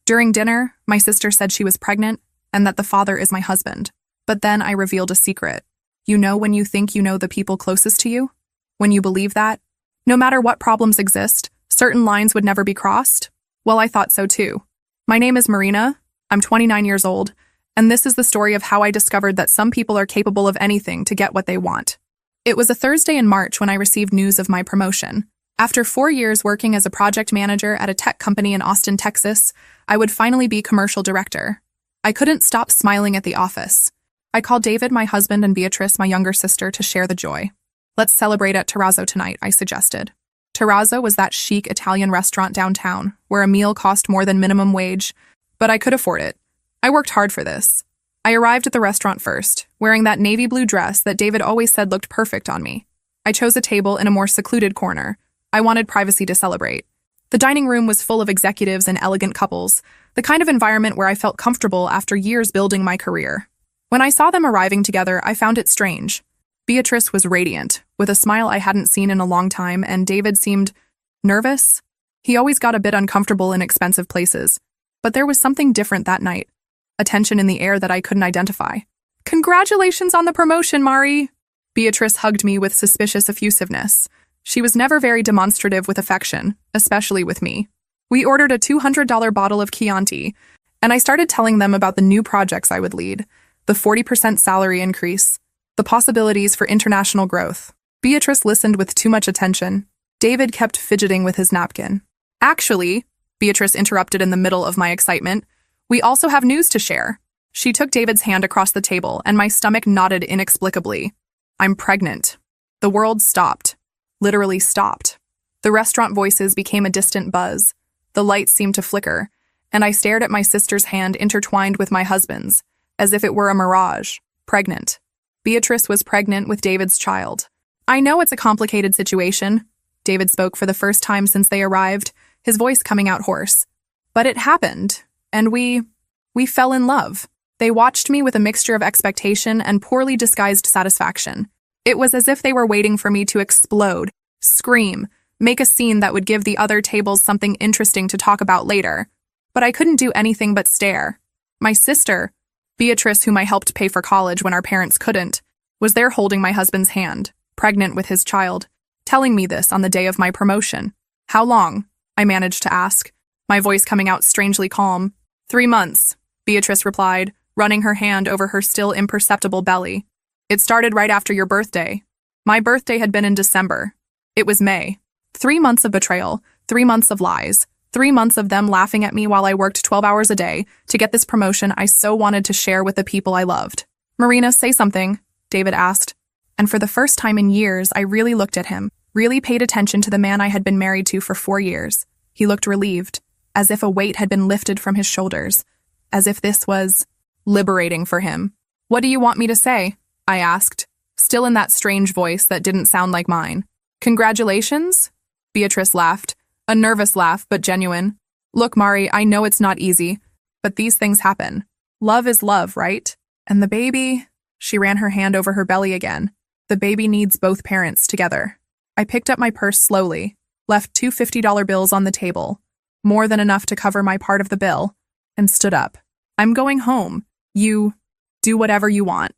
During dinner, my sister said she was pregnant and that the father is my husband. But then I revealed a secret. You know when you think you know the people closest to you? When you believe that? No matter what problems exist, certain lines would never be crossed? Well, I thought so too. My name is Marina, I'm 29 years old, and this is the story of how I discovered that some people are capable of anything to get what they want. It was a Thursday in March when I received news of my promotion. After 4 years working as a project manager at a tech company in Austin, Texas, I would finally be commercial director. I couldn't stop smiling at the office. I called David, my husband, and Beatrice, my younger sister, to share the joy. Let's celebrate at Terrazzo tonight, I suggested. Terrazzo was that chic Italian restaurant downtown, where a meal cost more than minimum wage, but I could afford it. I worked hard for this. I arrived at the restaurant first, wearing that navy blue dress that David always said looked perfect on me. I chose a table in a more secluded corner. I wanted privacy to celebrate. The dining room was full of executives and elegant couples, the kind of environment where I felt comfortable after years building my career. When I saw them arriving together, I found it strange. Beatrice was radiant, with a smile I hadn't seen in a long time, and David seemed nervous. He always got a bit uncomfortable in expensive places. But there was something different that night, a tension in the air that I couldn't identify. Congratulations on the promotion, Mari! Beatrice hugged me with suspicious effusiveness. She was never very demonstrative with affection, especially with me. We ordered a $200 bottle of Chianti, and I started telling them about the new projects I would lead, the 40% salary increase, the possibilities for international growth. Beatrice listened with too much attention. David kept fidgeting with his napkin. Actually, Beatrice interrupted in the middle of my excitement, we also have news to share. She took David's hand across the table, and my stomach knotted inexplicably. I'm pregnant. The world stopped. Literally stopped. The restaurant voices became a distant buzz. The lights seemed to flicker, and I stared at my sister's hand intertwined with my husband's, as if it were a mirage. Pregnant. Beatrice was pregnant with David's child. I know it's a complicated situation. David spoke for the first time since they arrived, his voice coming out hoarse. But it happened, and we fell in love. They watched me with a mixture of expectation and poorly disguised satisfaction. It was as if they were waiting for me to explode, scream, make a scene that would give the other tables something interesting to talk about later. But I couldn't do anything but stare. My sister, Beatrice, whom I helped pay for college when our parents couldn't, was there holding my husband's hand, pregnant with his child, telling me this on the day of my promotion. How long? I managed to ask, my voice coming out strangely calm. 3 months, Beatrice replied, running her hand over her still imperceptible belly. It started right after your birthday. My birthday had been in December. It was May. 3 months of betrayal, 3 months of lies, 3 months of them laughing at me while I worked 12 hours a day to get this promotion I so wanted to share with the people I loved. Marina, say something, David asked. And for the first time in years, I really looked at him, really paid attention to the man I had been married to for 4 years. He looked relieved, as if a weight had been lifted from his shoulders, as if this was liberating for him. What do you want me to say? I asked, still in that strange voice that didn't sound like mine. Congratulations? Beatrice laughed, a nervous laugh, but genuine. Look, Mari, I know it's not easy, but these things happen. Love is love, right? And the baby... She ran her hand over her belly again. The baby needs both parents together. I picked up my purse slowly, left 2 $50 bills on the table, more than enough to cover my part of the bill, and stood up. I'm going home. You do whatever you want.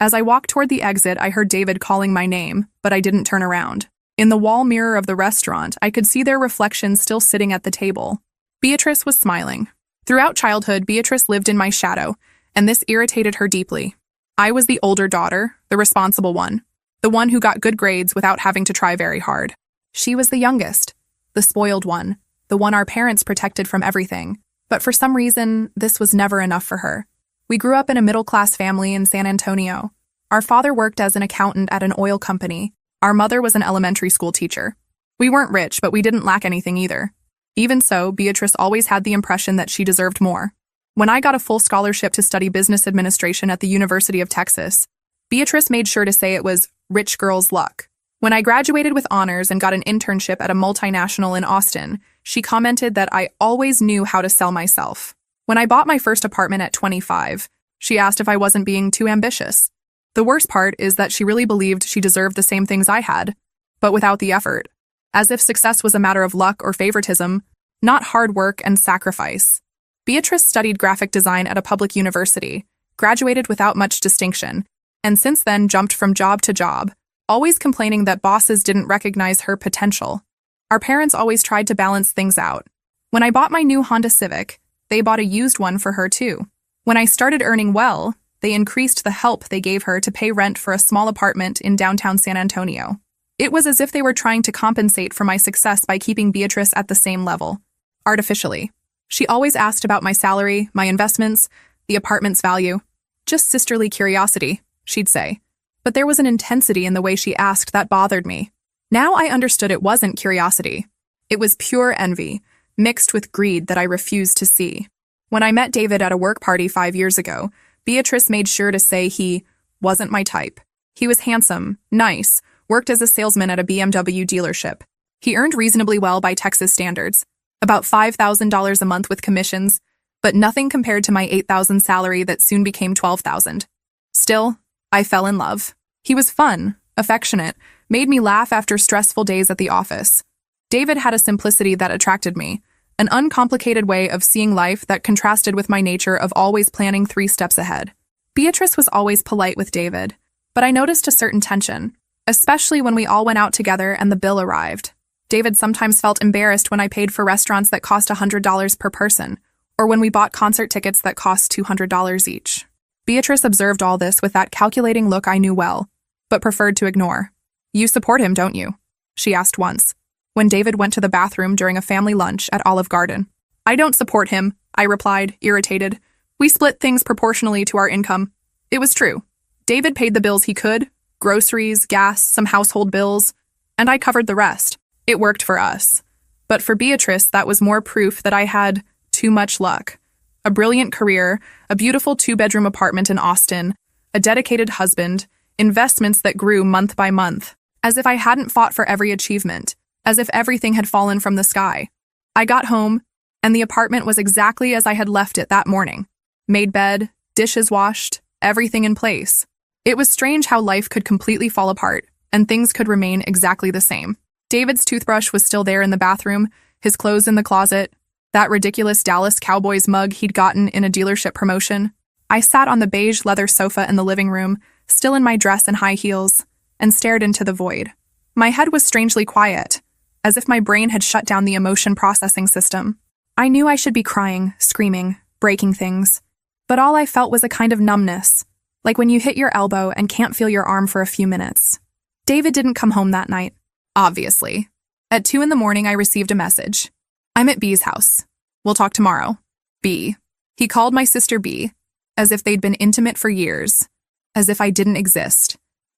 As I walked toward the exit, I heard David calling my name, but I didn't turn around. In the wall mirror of the restaurant, I could see their reflections still sitting at the table. Beatrice was smiling. Throughout childhood, Beatrice lived in my shadow, and this irritated her deeply. I was the older daughter, the responsible one, the one who got good grades without having to try very hard. She was the youngest, the spoiled one, the one our parents protected from everything. But for some reason, this was never enough for her. We grew up in a middle-class family in San Antonio. Our father worked as an accountant at an oil company. Our mother was an elementary school teacher. We weren't rich, but we didn't lack anything either. Even so, Beatrice always had the impression that she deserved more. When I got a full scholarship to study business administration at the University of Texas, Beatrice made sure to say it was rich girl's luck. When I graduated with honors and got an internship at a multinational in Austin, she commented that I always knew how to sell myself. When I bought my first apartment at 25, she asked if I wasn't being too ambitious. The worst part is that she really believed she deserved the same things I had, but without the effort. As if success was a matter of luck or favoritism, not hard work and sacrifice. Beatrice studied graphic design at a public university, graduated without much distinction, and since then jumped from job to job, always complaining that bosses didn't recognize her potential. Our parents always tried to balance things out. When I bought my new Honda Civic, they bought a used one for her too. When I started earning well, they increased the help they gave her to pay rent for a small apartment in downtown San Antonio. It was as if they were trying to compensate for my success by keeping Beatrice at the same level, artificially. She always asked about my salary, my investments, the apartment's value. Just sisterly curiosity, she'd say. But there was an intensity in the way she asked that bothered me. Now I understood it wasn't curiosity. It was pure envy, mixed with greed that I refused to see. When I met David at a work party 5 years ago, Beatrice made sure to say he wasn't my type. He was handsome, nice, worked as a salesman at a BMW dealership. He earned reasonably well by Texas standards, about $5,000 a month with commissions, but nothing compared to my $8,000 salary that soon became $12,000. Still, I fell in love. He was fun, affectionate, made me laugh after stressful days at the office. David had a simplicity that attracted me, an uncomplicated way of seeing life that contrasted with my nature of always planning 3 steps ahead. Beatrice was always polite with David, but I noticed a certain tension, especially when we all went out together and the bill arrived. David sometimes felt embarrassed when I paid for restaurants that cost $100 per person, or when we bought concert tickets that cost $200 each. Beatrice observed all this with that calculating look I knew well, but preferred to ignore. "You support him, don't you?" she asked once, when David went to the bathroom during a family lunch at Olive Garden. "I don't support him," I replied, irritated. "We split things proportionally to our income." It was true. David paid the bills he could, groceries, gas, some household bills, and I covered the rest. It worked for us. But for Beatrice, that was more proof that I had too much luck. A brilliant career, a beautiful 2-bedroom apartment in Austin, a dedicated husband, investments that grew month by month, as if I hadn't fought for every achievement, as if everything had fallen from the sky. I got home, and the apartment was exactly as I had left it that morning. Made bed, dishes washed, everything in place. It was strange how life could completely fall apart, and things could remain exactly the same. David's toothbrush was still there in the bathroom, his clothes in the closet, that ridiculous Dallas Cowboys mug he'd gotten in a dealership promotion. I sat on the beige leather sofa in the living room, still in my dress and high heels, and stared into the void. My head was strangely quiet, as if my brain had shut down the emotion processing system. I knew I should be crying, screaming, breaking things, but all I felt was a kind of numbness, like when you hit your elbow and can't feel your arm for a few minutes. David didn't come home that night, obviously. At 2 in the morning, I received a message. "I'm at B's house. We'll talk tomorrow. B." He called my sister B, as if they'd been intimate for years, as if I didn't exist,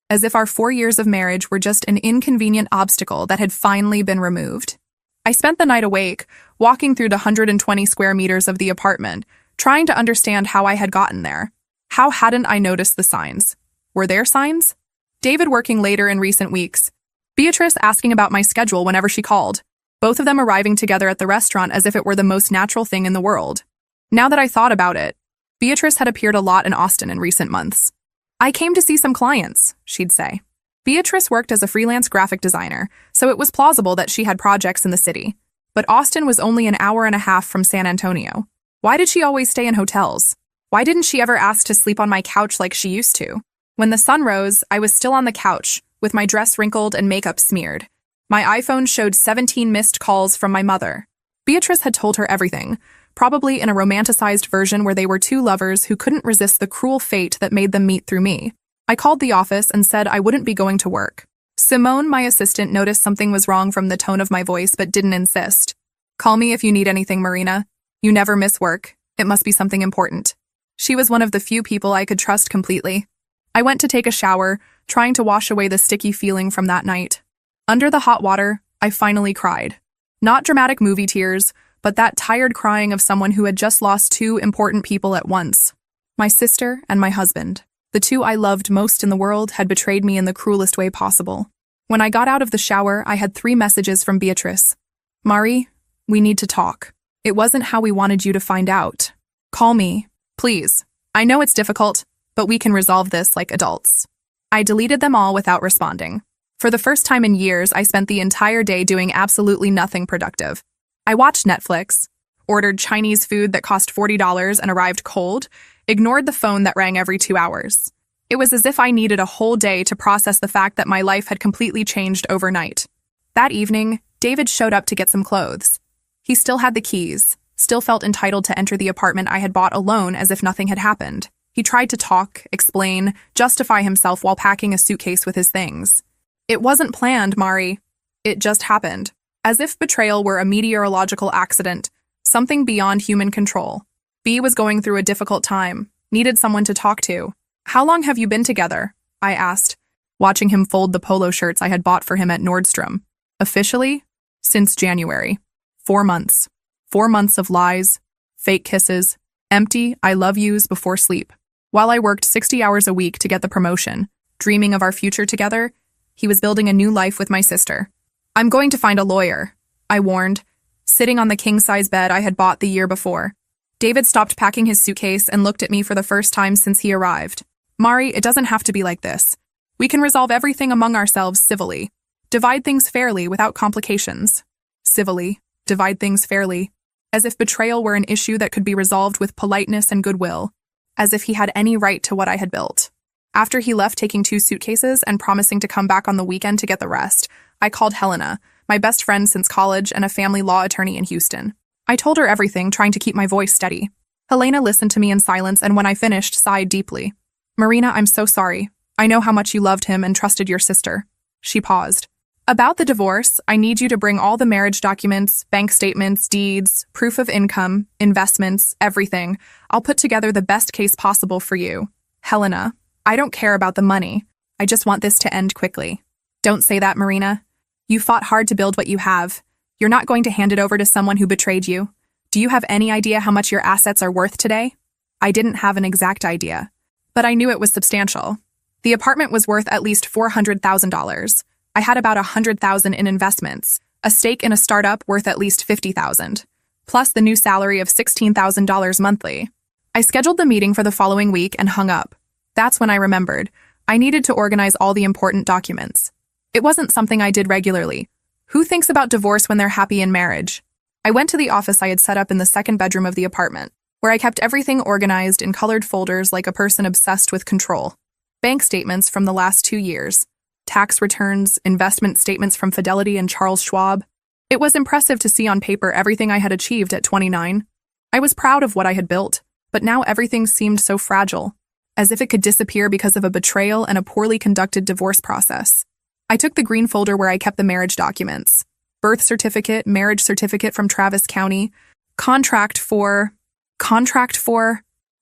as if our 4 years of marriage were just an inconvenient obstacle that had finally been removed. I spent the night awake, walking through the 120 square meters of the apartment, trying to understand how I had gotten there. How hadn't I noticed the signs? Were there signs? David working later in recent weeks. Beatrice asking about my schedule whenever she called. Both of them arriving together at the restaurant as if it were the most natural thing in the world. Now that I thought about it, Beatrice had appeared a lot in Austin in recent months. "I came to see some clients," she'd say. Beatrice worked as a freelance graphic designer, so it was plausible that she had projects in the city. But Austin was only an hour and a half from San Antonio. Why did she always stay in hotels? Why didn't she ever ask to sleep on my couch like she used to? When the sun rose, I was still on the couch, with my dress wrinkled and makeup smeared. My iPhone showed 17 missed calls from my mother. Beatrice had told her everything, probably in a romanticized version where they were 2 lovers who couldn't resist the cruel fate that made them meet through me. I called the office and said I wouldn't be going to work. Simone, my assistant, noticed something was wrong from the tone of my voice but didn't insist. "Call me if you need anything, Marina. You never miss work. It must be something important." She was one of the few people I could trust completely. I went to take a shower, trying to wash away the sticky feeling from that night. Under the hot water, I finally cried. Not dramatic movie tears, but that tired crying of someone who had just lost 2 important people at once. My sister and my husband. The 2 I loved most in the world had betrayed me in the cruelest way possible. When I got out of the shower, I had 3 messages from Beatrice. "Mari, we need to talk. It wasn't how we wanted you to find out. Call me, please. I know it's difficult, but we can resolve this like adults." I deleted them all without responding. For the first time in years, I spent the entire day doing absolutely nothing productive. I watched Netflix, ordered Chinese food that cost $40 and arrived cold, ignored the phone that rang every 2 hours. It was as if I needed a whole day to process the fact that my life had completely changed overnight. That evening, David showed up to get some clothes. He still had the keys, still felt entitled to enter the apartment I had bought alone as if nothing had happened. He tried to talk, explain, justify himself while packing a suitcase with his things. It wasn't planned, Mari. It just happened. As if betrayal were a meteorological accident, something beyond human control. B was going through a difficult time, needed someone to talk to. How long have you been together? I asked, watching him fold the polo shirts I had bought for him at Nordstrom. Officially? Since January. 4 months. 4 months of lies, fake kisses, empty I love yous before sleep. While I worked 60 hours a week to get the promotion, dreaming of our future together, he was building a new life with my sister. I'm going to find a lawyer, I warned, sitting on the king-size bed I had bought the year before. David stopped packing his suitcase and looked at me for the first time since he arrived. Mari, it doesn't have to be like this. We can resolve everything among ourselves civilly. Divide things fairly without complications. Civilly. Divide things fairly. As if betrayal were an issue that could be resolved with politeness and goodwill. As if he had any right to what I had built. After he left taking 2 suitcases and promising to come back on the weekend to get the rest, I called Helena, my best friend since college and a family law attorney in Houston. I told her everything, trying to keep my voice steady. Helena listened to me in silence and when I finished, sighed deeply. Marina, I'm so sorry. I know how much you loved him and trusted your sister. She paused. About the divorce, I need you to bring all the marriage documents, bank statements, deeds, proof of income, investments, everything. I'll put together the best case possible for you. Helena, I don't care about the money. I just want this to end quickly. Don't say that, Marina. You fought hard to build what you have. You're not going to hand it over to someone who betrayed you. Do you have any idea how much your assets are worth today? I didn't have an exact idea, but I knew it was substantial. The apartment was worth at least $400,000. I had about $100,000 in investments, a stake in a startup worth at least $50,000, plus the new salary of $16,000 monthly. I scheduled the meeting for the following week and hung up. That's when I remembered. I needed to organize all the important documents. It wasn't something I did regularly. Who thinks about divorce when they're happy in marriage? I went to the office I had set up in the second bedroom of the apartment, where I kept everything organized in colored folders like a person obsessed with control. Bank statements from the last 2 years. Tax returns, investment statements from Fidelity and Charles Schwab. It was impressive to see on paper everything I had achieved at 29. I was proud of what I had built, but now everything seemed so fragile, as if it could disappear because of a betrayal and a poorly conducted divorce process. I took the green folder where I kept the marriage documents. Birth certificate, marriage certificate from Travis County, contract for...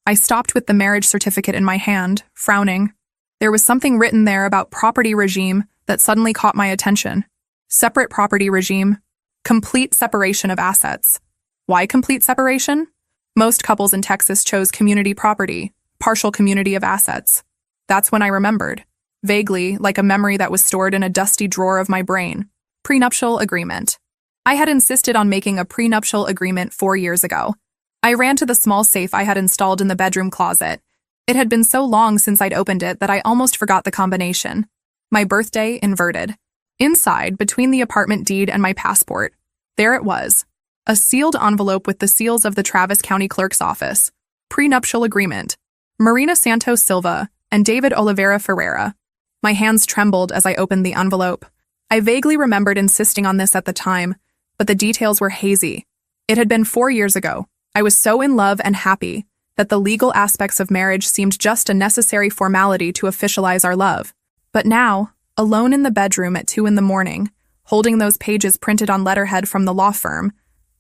I stopped with the marriage certificate in my hand, frowning. There was something written there about property regime that suddenly caught my attention. Separate property regime. Complete separation of assets. Why complete separation? Most couples in Texas chose community property, partial community of assets. That's when I remembered. Vaguely, like a memory that was stored in a dusty drawer of my brain. Prenuptial agreement. I had insisted on making a prenuptial agreement 4 years ago. I ran to the small safe I had installed in the bedroom closet. It had been so long since I'd opened it that I almost forgot the combination. My birthday inverted. Inside, between the apartment deed and my passport, there it was. A sealed envelope with the seals of the Travis County Clerk's Office. Prenuptial agreement. Marina Santos Silva and David Oliveira Ferreira. My hands trembled as I opened the envelope. I vaguely remembered insisting on this at the time, but the details were hazy. It had been 4 years ago. I was so in love and happy that the legal aspects of marriage seemed just a necessary formality to officialize our love. But now, alone in the bedroom at 2 a.m, holding those pages printed on letterhead from the law firm,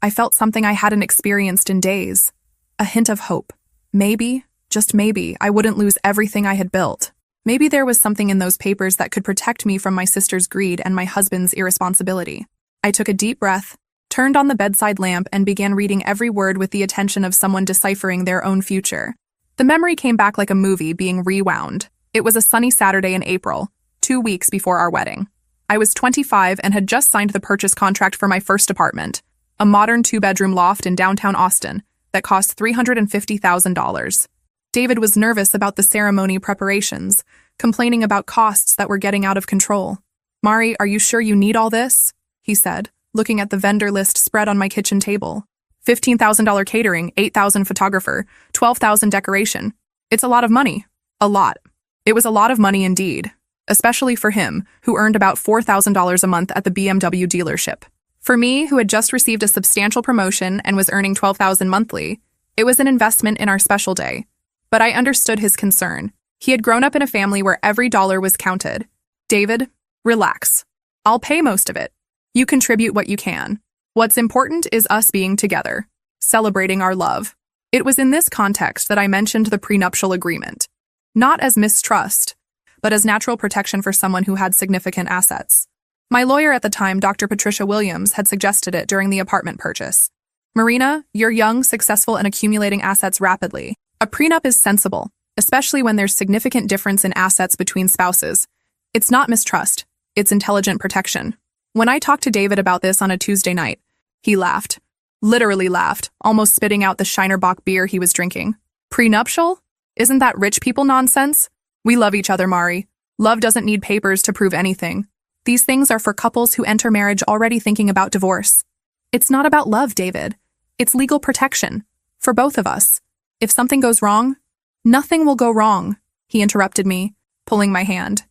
I felt something I hadn't experienced in days. A hint of hope. Maybe, just maybe, I wouldn't lose everything I had built. Maybe there was something in those papers that could protect me from my sister's greed and my husband's irresponsibility. I took a deep breath, turned on the bedside lamp, and began reading every word with the attention of someone deciphering their own future. The memory came back like a movie being rewound. It was a sunny Saturday in April, 2 weeks before our wedding. I was 25 and had just signed the purchase contract for my first apartment, a modern 2-bedroom loft in downtown Austin that cost $350,000. David was nervous about the ceremony preparations, complaining about costs that were getting out of control. Mari, are you sure you need all this? He said, looking at the vendor list spread on my kitchen table. $15,000 catering, $8,000 photographer, $12,000 decoration. It's a lot of money. A lot. It was a lot of money indeed, especially for him, who earned about $4,000 a month at the BMW dealership. For me, who had just received a substantial promotion and was earning $12,000 monthly, it was an investment in our special day. But I understood his concern. He had grown up in a family where every dollar was counted. David, relax. I'll pay most of it. You contribute what you can. What's important is us being together, celebrating our love. It was in this context that I mentioned the prenuptial agreement. Not as mistrust, but as natural protection for someone who had significant assets. My lawyer at the time, Dr. Patricia Williams, had suggested it during the apartment purchase. Marina, you're young, successful, and accumulating assets rapidly. A prenup is sensible, especially when there's significant difference in assets between spouses. It's not mistrust, it's intelligent protection. When I talked to David about this on a Tuesday night, he laughed. Literally laughed, almost spitting out the Shinerbach beer he was drinking. Prenuptial? Isn't that rich people nonsense? We love each other, Mari. Love doesn't need papers to prove anything. These things are for couples who enter marriage already thinking about divorce. It's not about love, David. It's legal protection. For both of us. If something goes wrong, nothing will go wrong, he interrupted me, pulling my hand.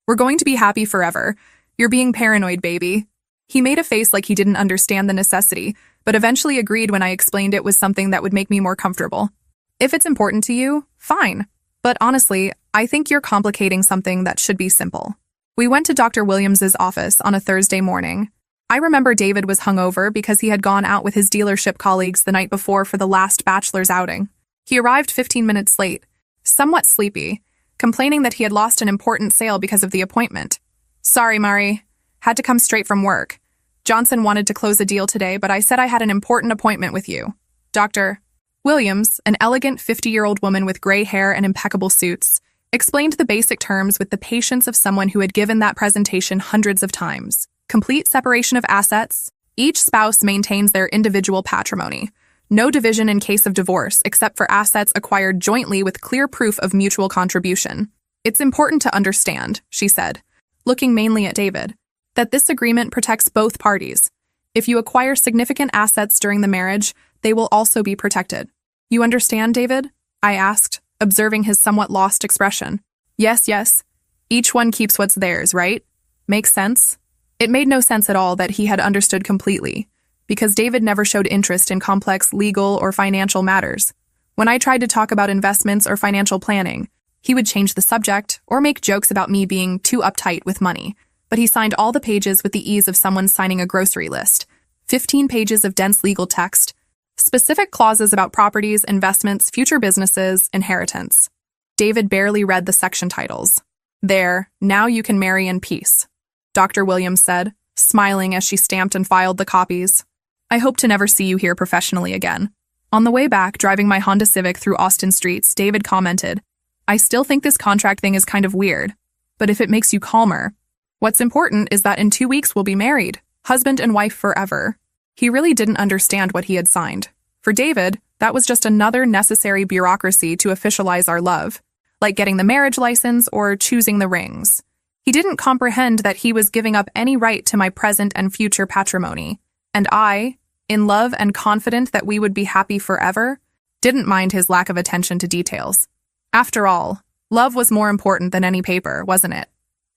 We're going to be happy forever. You're being paranoid, baby. He made a face like he didn't understand the necessity, but eventually agreed when I explained it was something that would make me more comfortable. If it's important to you, fine. But honestly, I think you're complicating something that should be simple. We went to Dr. Williams's office on a Thursday morning. I remember David was hungover because he had gone out with his dealership colleagues the night before for the last bachelor's outing. He arrived 15 minutes late, somewhat sleepy, complaining that he had lost an important sale because of the appointment. Sorry, Mari. Had to come straight from work. Johnson wanted to close a deal today, but I said I had an important appointment with you. Dr. Williams, an elegant 50-year-old woman with gray hair and impeccable suits, explained the basic terms with the patience of someone who had given that presentation hundreds of times. Complete separation of assets. Each spouse maintains their individual patrimony. No division in case of divorce, except for assets acquired jointly with clear proof of mutual contribution. It's important to understand, she said, looking mainly at David, that this agreement protects both parties. If you acquire significant assets during the marriage, they will also be protected. You understand, David? I asked, observing his somewhat lost expression. Yes, yes. Each one keeps what's theirs, right? Makes sense? It made no sense at all that he had understood completely, because David never showed interest in complex legal or financial matters. When I tried to talk about investments or financial planning, he would change the subject or make jokes about me being too uptight with money. But he signed all the pages with the ease of someone signing a grocery list. 15 pages of dense legal text, specific clauses about properties, investments, future businesses, inheritance. David barely read the section titles. There, now you can marry in peace, Dr. Williams said, smiling as she stamped and filed the copies. I hope to never see you here professionally again. On the way back, driving my Honda Civic through Austin streets, David commented, I still think this contract thing is kind of weird, but if it makes you calmer, what's important is that in 2 weeks we'll be married, husband and wife forever. He really didn't understand what he had signed. For David, that was just another necessary bureaucracy to officialize our love, like getting the marriage license or choosing the rings. He didn't comprehend that he was giving up any right to my present and future patrimony. And I, in love and confident that we would be happy forever, didn't mind his lack of attention to details. After all, love was more important than any paper, wasn't it?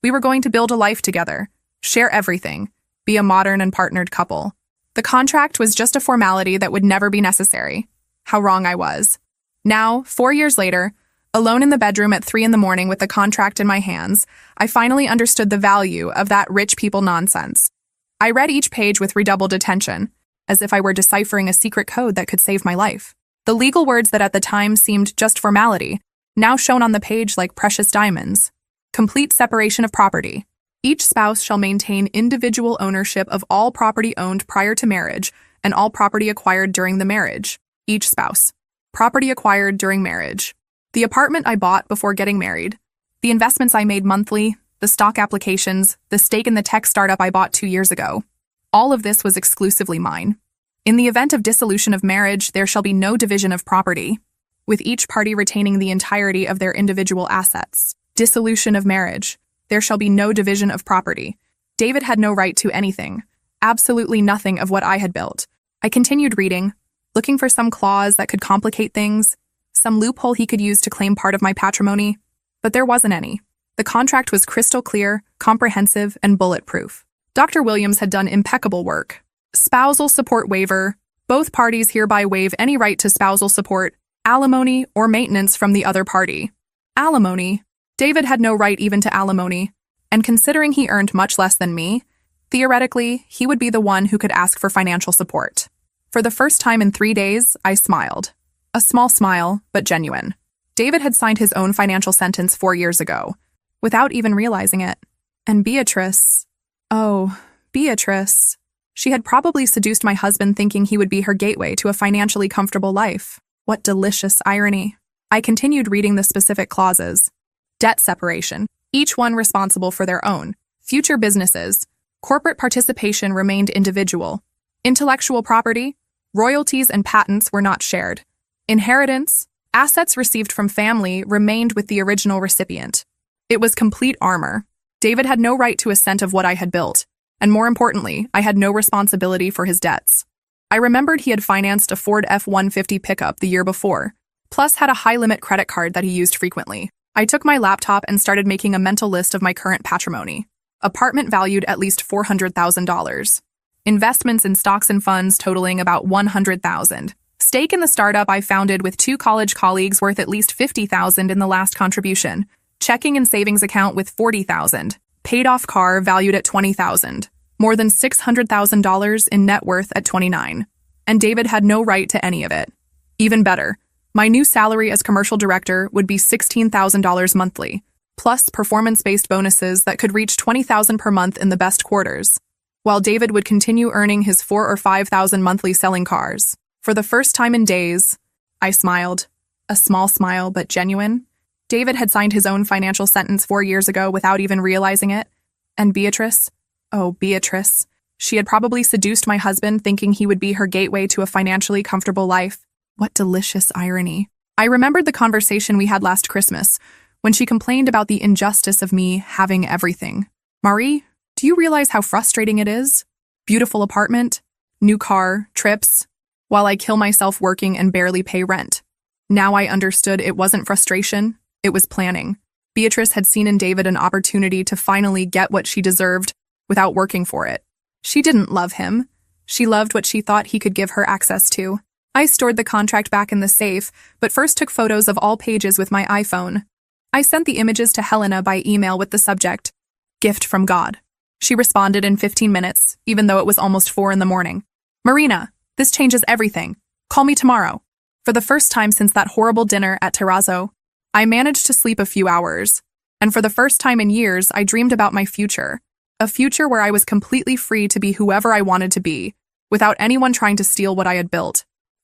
We were going to build a life together, share everything, be a modern and partnered couple. The contract was just a formality that would never be necessary. How wrong I was. Now, 4 years later, alone in the bedroom at 3 a.m. with the contract in my hands, I finally understood the value of that rich people nonsense. I read each page with redoubled attention, as if I were deciphering a secret code that could save my life. The legal words that at the time seemed just formality, now shone on the page like precious diamonds. Complete separation of property. Each spouse shall maintain individual ownership of all property owned prior to marriage and all property acquired during the marriage. Each spouse. Property acquired during marriage. The apartment I bought before getting married. The investments I made monthly. The stock applications. The stake in the tech startup I bought 2 years ago. All of this was exclusively mine. In the event of dissolution of marriage, there shall be no division of property, with each party retaining the entirety of their individual assets. Dissolution of marriage. There shall be no division of property. David had no right to anything. Absolutely nothing of what I had built. I continued reading, looking for some clause that could complicate things, some loophole he could use to claim part of my patrimony. But there wasn't any. The contract was crystal clear, comprehensive, and bulletproof. Dr. Williams had done impeccable work. Spousal support waiver. Both parties hereby waive any right to spousal support, alimony, or maintenance from the other party. Alimony. David had no right even to alimony, and considering he earned much less than me, theoretically, he would be the one who could ask for financial support. For the first time in 3 days, I smiled. A small smile, but genuine. David had signed his own financial sentence 4 years ago, without even realizing it. And Beatrice... Oh, Beatrice... She had probably seduced my husband thinking he would be her gateway to a financially comfortable life. What delicious irony. I continued reading the specific clauses. Debt separation, each one responsible for their own. Future businesses. Corporate participation remained individual. Intellectual property, royalties and patents were not shared. Inheritance, assets received from family remained with the original recipient. It was complete armor. David had no right to a cent of what I had built. And more importantly, I had no responsibility for his debts. I remembered he had financed a Ford F-150 pickup the year before, plus had a high-limit credit card that he used frequently. I took my laptop and started making a mental list of my current patrimony. Apartment valued at least $400,000. Investments in stocks and funds totaling about $100,000. Stake in the startup I founded with 2 college colleagues worth at least $50,000 in the last contribution. Checking and savings account with $40,000. Paid-off car valued at $20,000, more than $600,000 in net worth at 29. And David had no right to any of it. Even better, my new salary as commercial director would be $16,000 monthly, plus performance-based bonuses that could reach $20,000 per month in the best quarters, while David would continue earning his $4,000 or $5,000 monthly selling cars. For the first time in days, I smiled. A small smile, but genuine. David had signed his own financial sentence 4 years ago without even realizing it. And Beatrice? Oh, Beatrice. She had probably seduced my husband thinking he would be her gateway to a financially comfortable life. What delicious irony. I remembered the conversation we had last Christmas, when she complained about the injustice of me having everything. Marie, do you realize how frustrating it is? Beautiful apartment, new car, trips, while I kill myself working and barely pay rent. Now I understood it wasn't frustration. It was planning. Beatrice had seen in David an opportunity to finally get what she deserved without working for it. She didn't love him. She loved what she thought he could give her access to. I stored the contract back in the safe, but first took photos of all pages with my iPhone. I sent the images to Helena by email with the subject, "Gift from God." She responded in 15 minutes, even though it was almost 4 in the morning. "Marina, this changes everything. Call me tomorrow." For the first time since that horrible dinner at Terrazzo, I managed to sleep a few hours, and for the first time in years, I dreamed about my future. A future where I was completely free to be whoever I wanted to be, without anyone trying to steal what I had built.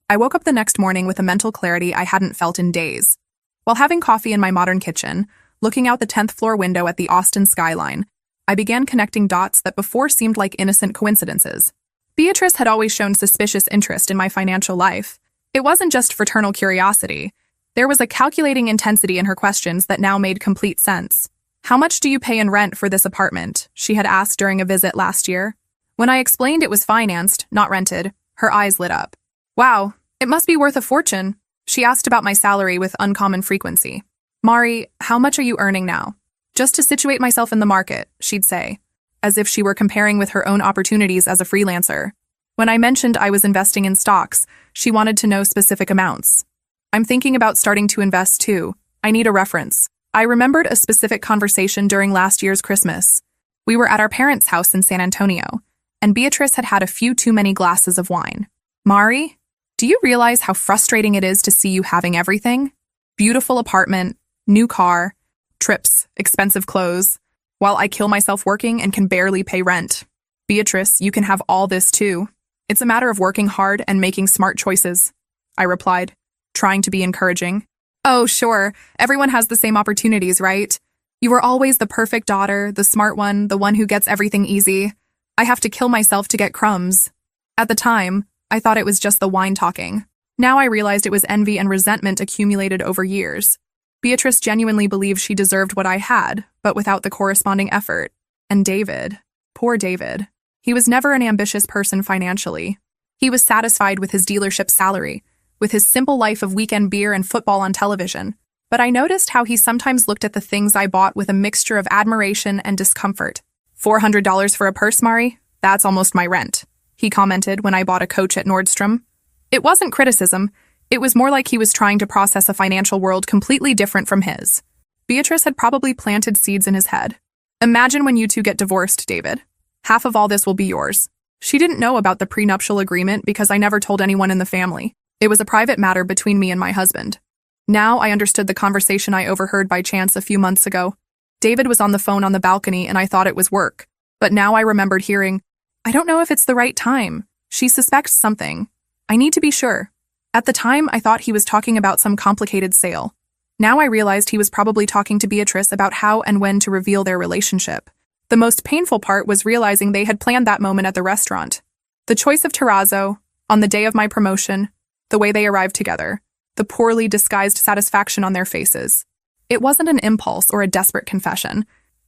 I woke up the next morning with a mental clarity I hadn't felt in days. While having coffee in my modern kitchen, looking out the 10th floor window at the Austin skyline, I began connecting dots that before seemed like innocent coincidences. Beatrice had always shown suspicious interest in my financial life. It wasn't just fraternal curiosity. There was a calculating intensity in her questions that now made complete sense. "How much do you pay in rent for this apartment?" she had asked during a visit last year. When I explained it was financed, not rented, her eyes lit up. "Wow, it must be worth a fortune." She asked about my salary with uncommon frequency. "Mari, how much are you earning now?" "Just to situate myself in the market," she'd say, as if she were comparing with her own opportunities as a freelancer. When I mentioned I was investing in stocks, she wanted to know specific amounts. "I'm thinking about starting to invest too. I need a reference." I remembered a specific conversation during last year's Christmas. We were at our parents' house in San Antonio, and Beatrice had had a few too many glasses of wine. "Mari, do you realize how frustrating it is to see you having everything? Beautiful apartment, new car, trips, expensive clothes, while I kill myself working and can barely pay rent. Beatrice, you can have all this too. It's a matter of working hard and making smart choices," I replied, trying to be encouraging. "Oh, sure. Everyone has the same opportunities, right? You were always the perfect daughter, the smart one, the one who gets everything easy. I have to kill myself to get crumbs." At the time, I thought it was just the wine talking. Now I realized it was envy and resentment accumulated over years. Beatrice genuinely believed she deserved what I had, but without the corresponding effort. And David, poor David. He was never an ambitious person financially. He was satisfied with his dealership salary, with his simple life of weekend beer and football on television. But I noticed how he sometimes looked at the things I bought with a mixture of admiration and discomfort. $400 for a purse, Mari? That's almost my rent, he commented when I bought a coach at Nordstrom. It wasn't criticism. It was more like he was trying to process a financial world completely different from his. Beatrice had probably planted seeds in his head. Imagine when you two get divorced, David. Half of all this will be yours. She didn't know about the prenuptial agreement because I never told anyone in the family. It was a private matter between me and my husband. Now I understood the conversation I overheard by chance a few months ago. David was on the phone on the balcony and I thought it was work. But now I remembered hearing, "I don't know if it's the right time. She suspects something. I need to be sure." At the time, I thought he was talking about some complicated sale. Now I realized he was probably talking to Beatrice about how and when to reveal their relationship. The most painful part was realizing they had planned that moment at the restaurant. The choice of terrazzo, on the day of my promotion, the way they arrived together, the poorly disguised satisfaction on their faces. It wasn't an impulse or a desperate confession.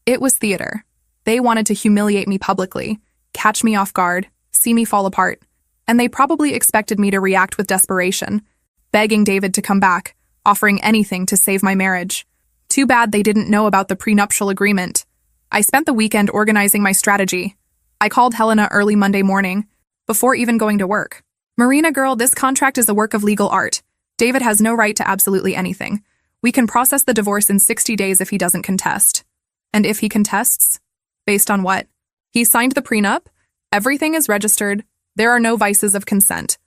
It was theater. They wanted to humiliate me publicly, catch me off guard, see me fall apart, and they probably expected me to react with desperation, begging David to come back, offering anything to save my marriage. Too bad they didn't know about the prenuptial agreement. I spent the weekend organizing my strategy. I called Helena early Monday morning, before even going to work. "Marina girl, this contract is a work of legal art. David has no right to absolutely anything. We can process the divorce in 60 days if he doesn't contest." And if he contests? Based on what? He signed the prenup. Everything is registered. There are no vices of consent.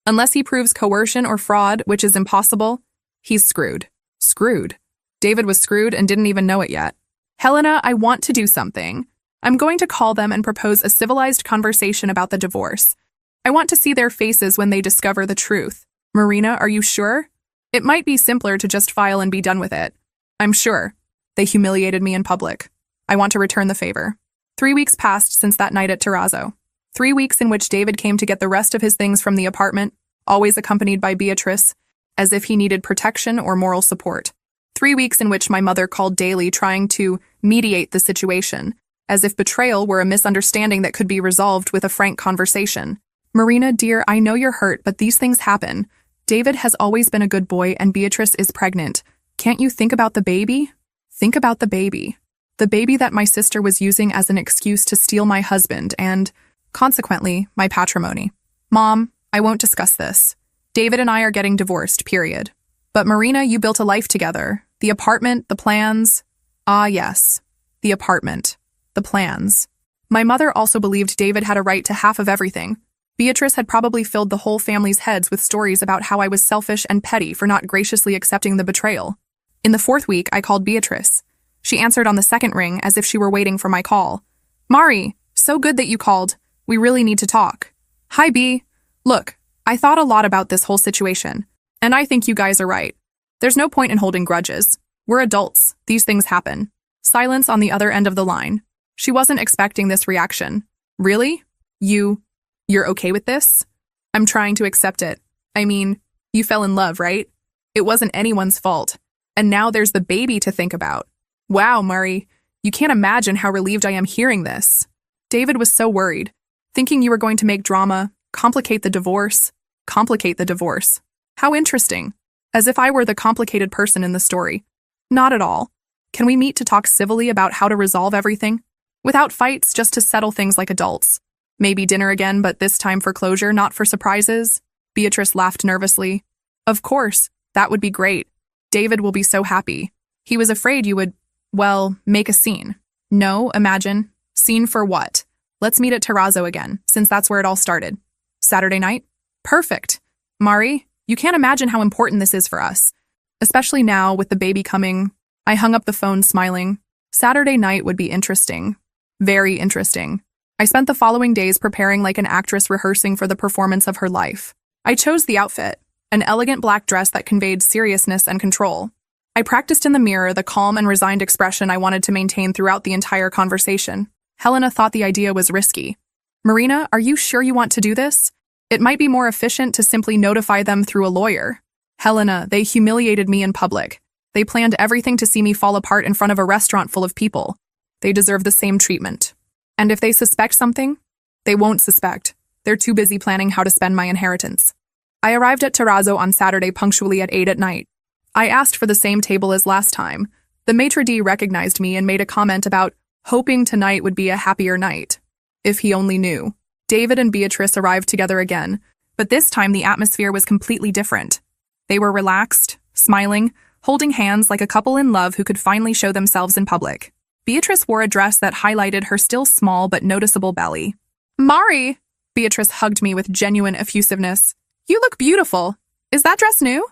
Unless he proves coercion or fraud, which is impossible, he's screwed. Screwed. David was screwed and didn't even know it yet. "Helena, I want to do something. I'm going to call them and propose a civilized conversation about the divorce. I want to see their faces when they discover the truth. Marina, are you sure? It might be simpler to just file and be done with it. I'm sure. They humiliated me in public. I want to return the favor." 3 weeks passed since that night at Terrazzo. 3 weeks in which David came to get the rest of his things from the apartment, always accompanied by Beatrice, as if he needed protection or moral support. 3 weeks in which my mother called daily trying to mediate the situation, as if betrayal were a misunderstanding that could be resolved with a frank conversation. "Marina, dear, I know you're hurt, but these things happen. David has always been a good boy and Beatrice is pregnant. Can't you think about the baby? Think about the baby. The baby that my sister was using as an excuse to steal my husband and, consequently, my patrimony. Mom, I won't discuss this. David and I are getting divorced, period. But Marina, you built a life together. The apartment, the plans. Ah, yes. The apartment. The plans. My mother also believed David had a right to half of everything. Beatrice had probably filled the whole family's heads with stories about how I was selfish and petty for not graciously accepting the betrayal. In the 4th week, I called Beatrice. She answered on the 2nd ring as if she were waiting for my call. "Mari, so good that you called. We really need to talk." "Hi, B. Look, I thought a lot about this whole situation, and I think you guys are right. There's no point in holding grudges. We're adults. These things happen." Silence on the other end of the line. She wasn't expecting this reaction. "Really? You're okay with this?" "I'm trying to accept it. I mean, you fell in love, right? It wasn't anyone's fault. And now there's the baby to think about. Wow, Mari, you can't imagine how relieved I am hearing this." David was so worried, thinking you were going to make drama, complicate the divorce. Complicate the divorce. How interesting. As if I were the complicated person in the story. Not at all. Can we meet to talk civilly about how to resolve everything? Without fights, just to settle things like adults. Maybe dinner again, but this time for closure, not for surprises? Beatrice laughed nervously. "Of course, that would be great. David will be so happy. He was afraid you would, well, make a scene." "No, imagine. Scene for what? Let's meet at Terrazzo again, since that's where it all started." "Saturday night?" "Perfect. Mari, you can't imagine how important this is for us. Especially now, with the baby coming." I hung up the phone smiling. Saturday night would be interesting. Very interesting. I spent the following days preparing like an actress rehearsing for the performance of her life. I chose the outfit, an elegant black dress that conveyed seriousness and control. I practiced in the mirror the calm and resigned expression I wanted to maintain throughout the entire conversation. Helena thought the idea was risky. "Marina, are you sure you want to do this? It might be more efficient to simply notify them through a lawyer." "Helena, they humiliated me in public. They planned everything to see me fall apart in front of a restaurant full of people. They deserve the same treatment. And if they suspect something, they won't suspect. They're too busy planning how to spend my inheritance. I arrived at Terrazzo on Saturday punctually at 8 at night. I asked for the same table as last time. The maitre d' recognized me and made a comment about hoping tonight would be a happier night. If he only knew. David and Beatrice arrived together again, but this time the atmosphere was completely different. They were relaxed, smiling, holding hands like a couple in love who could finally show themselves in public. Beatrice wore a dress that highlighted her still small but noticeable belly. "Mari!" Beatrice hugged me with genuine effusiveness. "You look beautiful. Is that dress new?"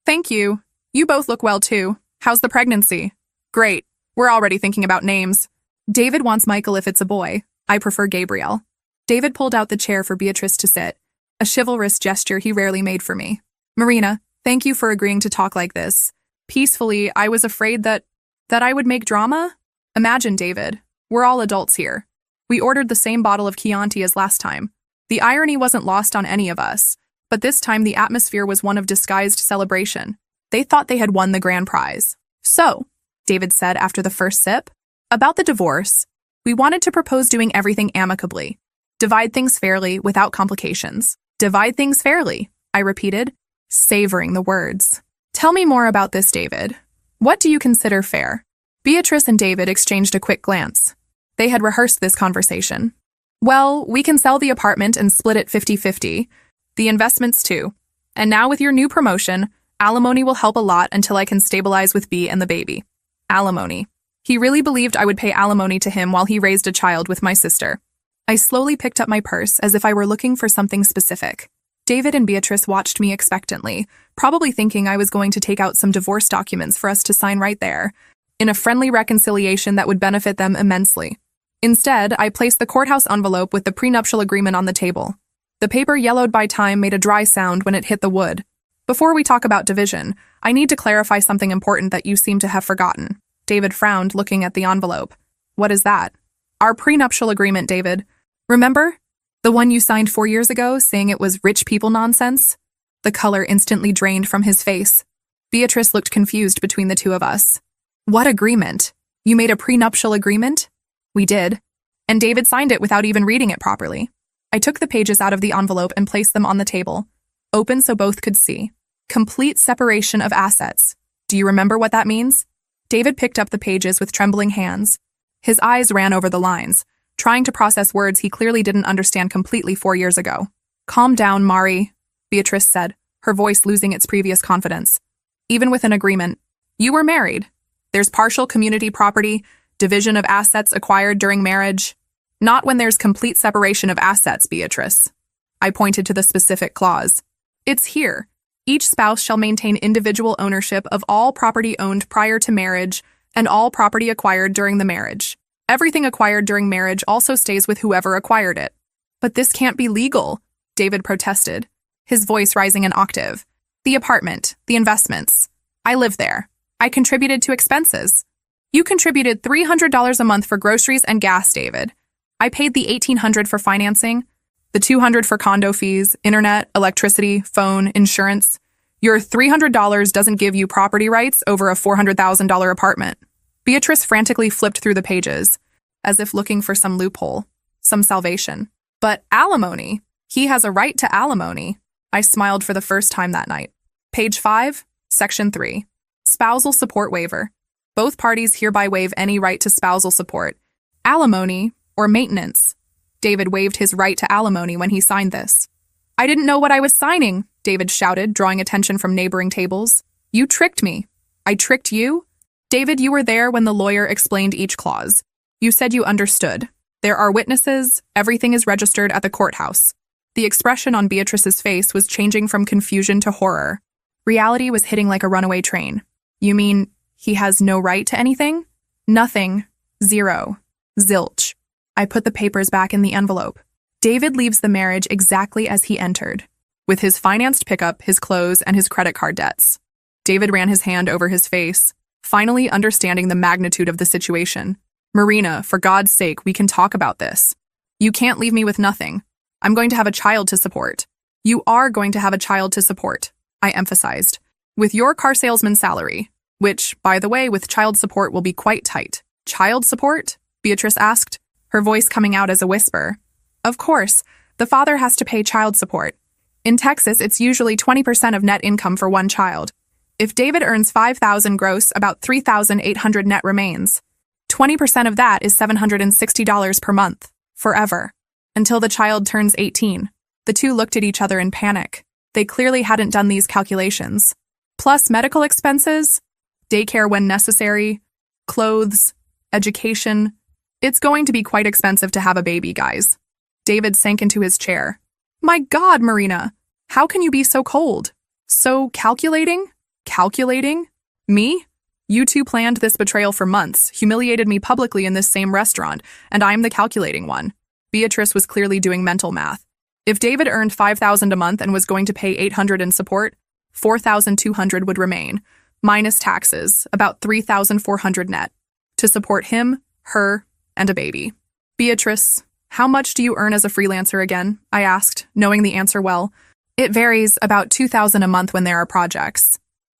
"Thank you. You both look well too. How's the pregnancy?" "Great. We're already thinking about names. David wants Michael if it's a boy. I prefer Gabriel." David pulled out the chair for Beatrice to sit, a chivalrous gesture he rarely made for me. "Marina, thank you for agreeing to talk like this. Peacefully, I was afraid that I would make drama? Imagine, David. We're all adults here. We ordered the same bottle of Chianti as last time. The irony wasn't lost on any of us, but this time the atmosphere was one of disguised celebration. They thought they had won the grand prize. "So," David said after the first sip, "about the divorce, we wanted to propose doing everything amicably. Divide things fairly without complications." "Divide things fairly," I repeated, savoring the words. "Tell me more about this, David. What do you consider fair?" Beatrice and David exchanged a quick glance. They had rehearsed this conversation. "Well, we can sell the apartment and split it 50-50. The investments too. And now with your new promotion, alimony will help a lot until I can stabilize with B and the baby." Alimony. He really believed I would pay alimony to him while he raised a child with my sister. I slowly picked up my purse as if I were looking for something specific. David and Beatrice watched me expectantly, probably thinking I was going to take out some divorce documents for us to sign right there, in a friendly reconciliation that would benefit them immensely. Instead, I placed the courthouse envelope with the prenuptial agreement on the table. The paper, yellowed by time, made a dry sound when it hit the wood. "Before we talk about division, I need to clarify something important that you seem to have forgotten." David frowned, looking at the envelope. "What is that?" "Our prenuptial agreement, David. Remember? The one you signed 4 years ago, saying it was rich people nonsense?" The color instantly drained from his face. Beatrice looked confused between the two of us. "What agreement? You made a prenuptial agreement?" "We did. And David signed it without even reading it properly." I took the pages out of the envelope and placed them on the table, open so both could see. "Complete separation of assets. Do you remember what that means?" David picked up the pages with trembling hands. His eyes ran over the lines, trying to process words he clearly didn't understand completely 4 years ago. "Calm down, Mari," Beatrice said, her voice losing its previous confidence. "Even with an agreement, you were married. There's partial community property, division of assets acquired during marriage. Not when there's complete separation of assets, Beatrice." I pointed to the specific clause. "It's here. Each spouse shall maintain individual ownership of all property owned prior to marriage and all property acquired during the marriage. Everything acquired during marriage also stays with whoever acquired it." "But this can't be legal," David protested, his voice rising an octave. "The apartment, the investments. I live there. I contributed to expenses. You contributed $300 a month for groceries and gas, David. I paid the $1,800 for financing, the $200 for condo fees, internet, electricity, phone, insurance. Your $300 doesn't give you property rights over a $400,000 apartment." Beatrice frantically flipped through the pages, as if looking for some loophole, some salvation. "But alimony. He has a right to alimony." I smiled for the first time that night. Page 5, Section 3. Spousal support waiver. Both parties hereby waive any right to spousal support, alimony, or maintenance. David waived his right to alimony when he signed this. "I didn't know what I was signing," David shouted, drawing attention from neighboring tables. "You tricked me." "I tricked you?" "David, you were there when the lawyer explained each clause. You said you understood. There are witnesses. Everything is registered at the courthouse." The expression on Beatrice's face was changing from confusion to horror. Reality was hitting like a runaway train. "You mean he has no right to anything?" "Nothing. Zero. Zilch." I put the papers back in the envelope. David leaves the marriage exactly as he entered, with his financed pickup, his clothes, and his credit card debts. David ran his hand over his face, finally understanding the magnitude of the situation. "Marina, for God's sake, we can talk about this. You can't leave me with nothing. I'm going to have a child to support." "You are going to have a child to support," I emphasized, "with your car salesman salary, which, by the way, with child support will be quite tight." "Child support?" Beatrice asked, her voice coming out as a whisper. "Of course. the father has to pay child support. In Texas, it's usually 20% of net income for one child. If David earns $5,000 gross, about $3,800 net remains. 20% of that is $760 per month, forever, until the child turns 18. The two looked at each other in panic. They clearly hadn't done these calculations. Plus medical expenses, daycare when necessary, clothes, education. It's going to be quite expensive to have a baby, guys. David sank into his chair. My God, Marina, how can you be so cold? So calculating? Calculating? Me? You two planned this betrayal for months, humiliated me publicly in this same restaurant, and I'm the calculating one. Beatrice was clearly doing mental math. If David earned $5,000 a month and was going to pay $800 in support, $4,200 would remain, minus taxes, about $3,400 net, to support him, her, and a baby. Beatrice, how much do you earn as a freelancer again? I asked, knowing the answer well. It varies, about $2,000 a month when there are projects.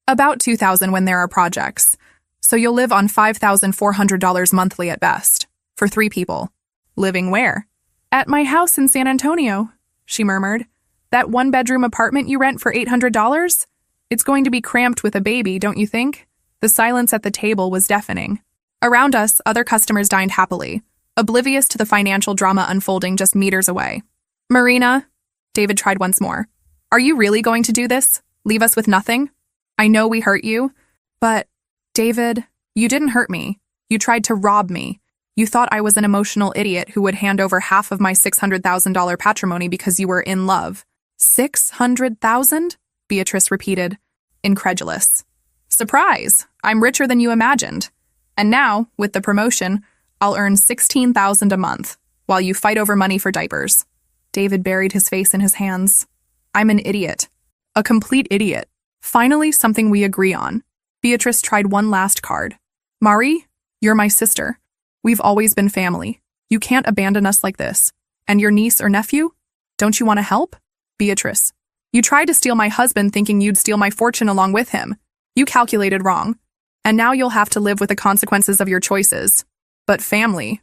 About $2,000 when there are projects. So you'll live on $5,400 monthly at best, for 3 people. Living where? At my house in San Antonio, she murmured. That 1-bedroom apartment you rent for $800? It's going to be cramped with a baby, don't you think? The silence at the table was deafening. Around us, other customers dined happily, oblivious to the financial drama unfolding just meters away. Marina, David tried once more. Are you really going to do this? Leave us with nothing? I know we hurt you, but, David, you didn't hurt me. You tried to rob me. You thought I was an emotional idiot who would hand over half of my $600,000 patrimony because you were in love. $600,000? Beatrice repeated, incredulous. Surprise! I'm richer than you imagined. And now, with the promotion, I'll earn $16,000 a month, while you fight over money for diapers. David buried his face in his hands. I'm an idiot. A complete idiot. Finally, something we agree on. Beatrice tried one last card. Mari, you're my sister. We've always been family. You can't abandon us like this. And your niece or nephew? Don't you want to help? Beatrice, you tried to steal my husband thinking you'd steal my fortune along with him. You calculated wrong. And now you'll have to live with the consequences of your choices. But family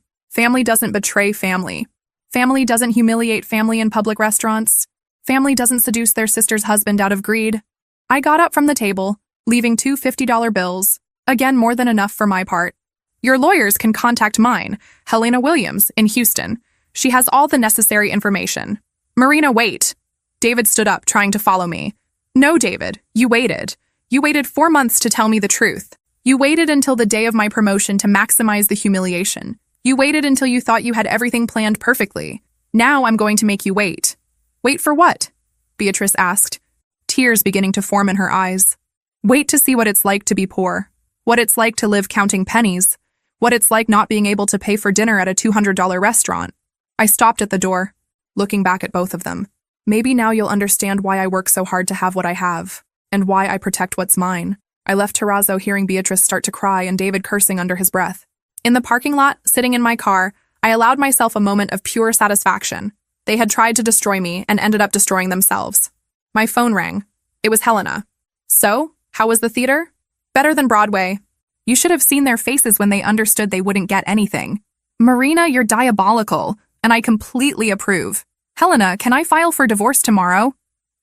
doesn't betray family. Family doesn't humiliate family in public restaurants. Family doesn't seduce their sister's husband out of greed. I got up from the table, leaving 2 $50 bills, again more than enough for my part. Your lawyers can contact mine, Helena Williams, in Houston. She has all the necessary information. Marina, wait. David stood up, trying to follow me. No, David, you waited. You waited 4 months to tell me the truth. You waited until the day of my promotion to maximize the humiliation. You waited until you thought you had everything planned perfectly. Now I'm going to make you wait. Wait for what? Beatrice asked, tears beginning to form in her eyes. Wait to see what it's like to be poor. What it's like to live counting pennies. What it's like not being able to pay for dinner at a $200 restaurant. I stopped at the door, looking back at both of them. Maybe now you'll understand why I work so hard to have what I have, and why I protect what's mine. I left Terrazzo hearing Beatrice start to cry and David cursing under his breath. In the parking lot, sitting in my car, I allowed myself a moment of pure satisfaction. They had tried to destroy me and ended up destroying themselves. My phone rang. It was Helena. So, how was the theater? Better than Broadway. You should have seen their faces when they understood they wouldn't get anything. Marina, you're diabolical, and I completely approve. Helena, can I file for divorce tomorrow?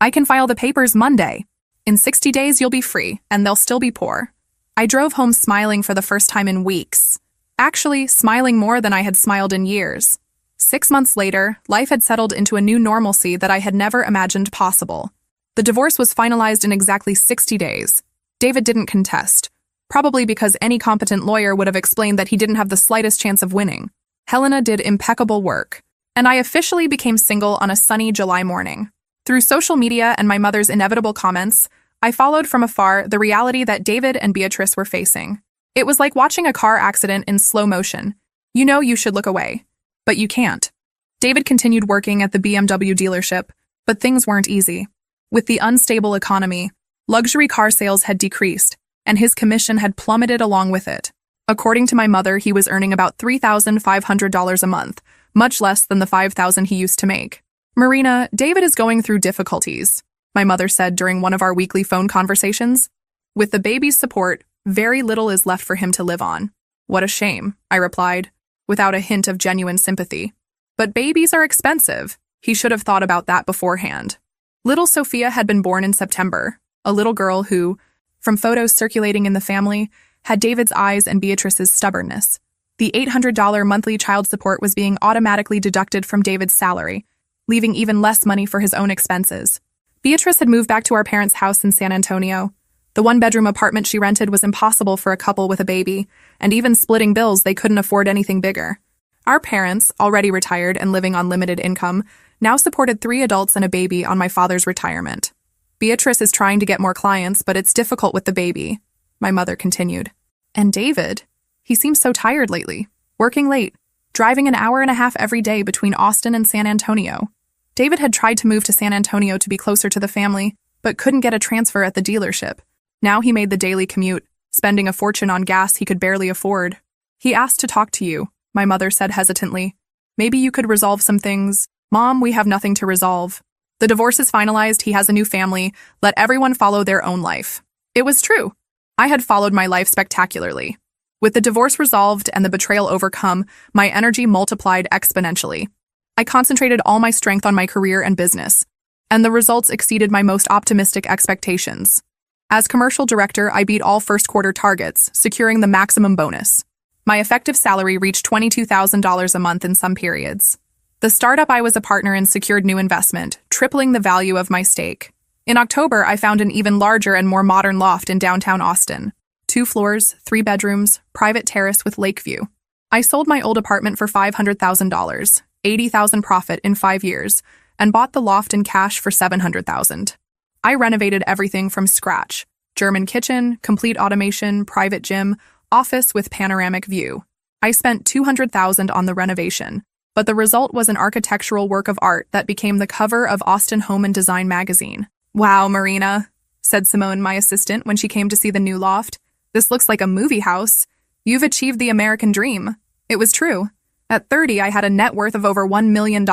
I can file the papers Monday. In 60 days, you'll be free, and they'll still be poor. I drove home smiling for the first time in weeks. Actually, smiling more than I had smiled in years. 6 months later, life had settled into a new normalcy that I had never imagined possible. The divorce was finalized in exactly 60 days. David didn't contest, probably because any competent lawyer would have explained that he didn't have the slightest chance of winning. Helena did impeccable work, and I officially became single on a sunny July morning. Through social media and my mother's inevitable comments, I followed from afar the reality that David and Beatrice were facing. It was like watching a car accident in slow motion. You know you should look away, but you can't. David continued working at the BMW dealership, but things weren't easy. With the unstable economy, luxury car sales had decreased, and his commission had plummeted along with it. According to my mother, he was earning about $3,500 a month, much less than the $5,000 he used to make. Marina, David is going through difficulties, my mother said during one of our weekly phone conversations. With the baby's support, very little is left for him to live on. What a shame, I replied, without a hint of genuine sympathy. But babies are expensive. He should have thought about that beforehand. Little Sophia had been born in September, a little girl who, from photos circulating in the family, had David's eyes and Beatrice's stubbornness. The $800 monthly child support was being automatically deducted from David's salary, leaving even less money for his own expenses. Beatrice had moved back to our parents' house in San Antonio. The one-bedroom apartment she rented was impossible for a couple with a baby, and even splitting bills, they couldn't afford anything bigger. Our parents, already retired and living on limited income, now supported 3 adults and a baby on my father's retirement. Beatrice is trying to get more clients, but it's difficult with the baby, my mother continued. And David? He seems so tired lately, working late, driving an hour and a half every day between Austin and San Antonio. David had tried to move to San Antonio to be closer to the family, but couldn't get a transfer at the dealership. Now he made the daily commute, spending a fortune on gas he could barely afford. He asked to talk to you, my mother said hesitantly. Maybe you could resolve some things. Mom, we have nothing to resolve. The divorce is finalized, he has a new family, let everyone follow their own life. It was true. I had followed my life spectacularly. With the divorce resolved and the betrayal overcome, my energy multiplied exponentially. I concentrated all my strength on my career and business, and the results exceeded my most optimistic expectations. As commercial director, I beat all first quarter targets, securing the maximum bonus. My effective salary reached $22,000 a month in some periods. The startup I was a partner in secured new investment, tripling the value of my stake. In October, I found an even larger and more modern loft in downtown Austin. 2 floors, 3 bedrooms, private terrace with lake view. I sold my old apartment for $500,000, $80,000 profit in 5 years, and bought the loft in cash for $700,000. I renovated everything from scratch. German kitchen, complete automation, private gym, office with panoramic view. I spent $200,000 on the renovation, but the result was an architectural work of art that became the cover of Austin Home and Design magazine. Wow, Marina, said Simone, my assistant, when she came to see the new loft. This looks like a movie house. You've achieved the American dream. It was true. At 30, I had a net worth of over $1 million,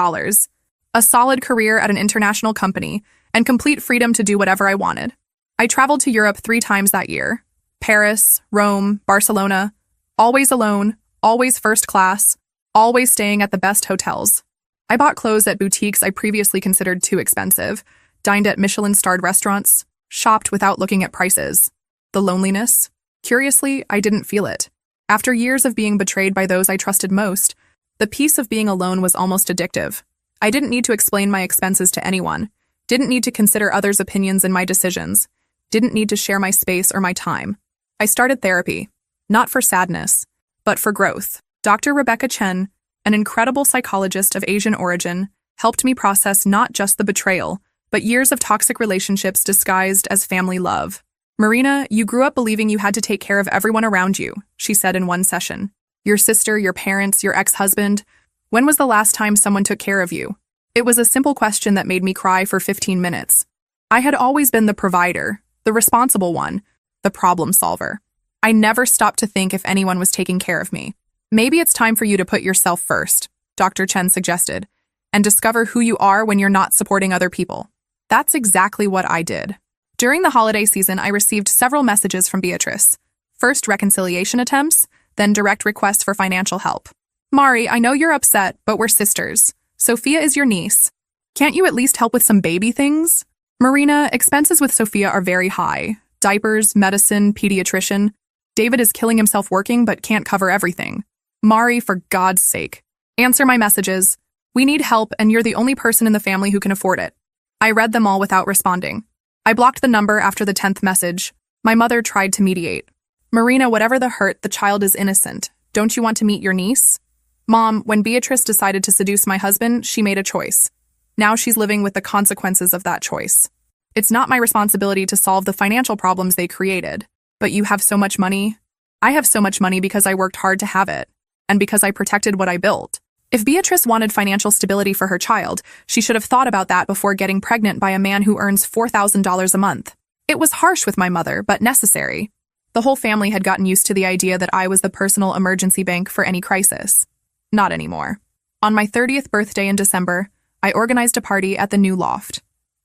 a solid career at an international company, and complete freedom to do whatever I wanted. I traveled to Europe 3 times that year. Paris, Rome, Barcelona. Always alone, always first class, always staying at the best hotels. I bought clothes at boutiques I previously considered too expensive, dined at Michelin-starred restaurants, shopped without looking at prices. The loneliness? Curiously, I didn't feel it. After years of being betrayed by those I trusted most, the peace of being alone was almost addictive. I didn't need to explain my expenses to anyone, didn't need to consider others' opinions in my decisions, didn't need to share my space or my time. I started therapy, not for sadness, but for growth. Dr. Rebecca Chen, an incredible psychologist of Asian origin, helped me process not just the betrayal, but years of toxic relationships disguised as family love. Marina, you grew up believing you had to take care of everyone around you, she said in one session. Your sister, your parents, your ex-husband. When was the last time someone took care of you? It was a simple question that made me cry for 15 minutes. I had always been the provider, the responsible one, the problem solver. I never stopped to think if anyone was taking care of me. Maybe it's time for you to put yourself first, Dr. Chen suggested, and discover who you are when you're not supporting other people. That's exactly what I did. During the holiday season, I received several messages from Beatrice. First reconciliation attempts, then direct requests for financial help. Mari, I know you're upset, but we're sisters. Sophia is your niece. Can't you at least help with some baby things? Marina, expenses with Sophia are very high. Diapers, medicine, pediatrician. David is killing himself working but can't cover everything. Mari, for God's sake. Answer my messages. We need help and you're the only person in the family who can afford it. I read them all without responding. I blocked the number after the 10th message. My mother tried to mediate. Marina, whatever the hurt, the child is innocent. Don't you want to meet your niece? Mom, when Beatrice decided to seduce my husband, she made a choice. Now she's living with the consequences of that choice. It's not my responsibility to solve the financial problems they created. But you have so much money. I have so much money because I worked hard to have it, and because I protected what I built. If Beatrice wanted financial stability for her child, she should have thought about that before getting pregnant by a man who earns $4,000 a month. It was harsh with my mother, but necessary. The whole family had gotten used to the idea that I was the personal emergency bank for any crisis. Not anymore. On my 30th birthday in December, I organized a party at the new loft.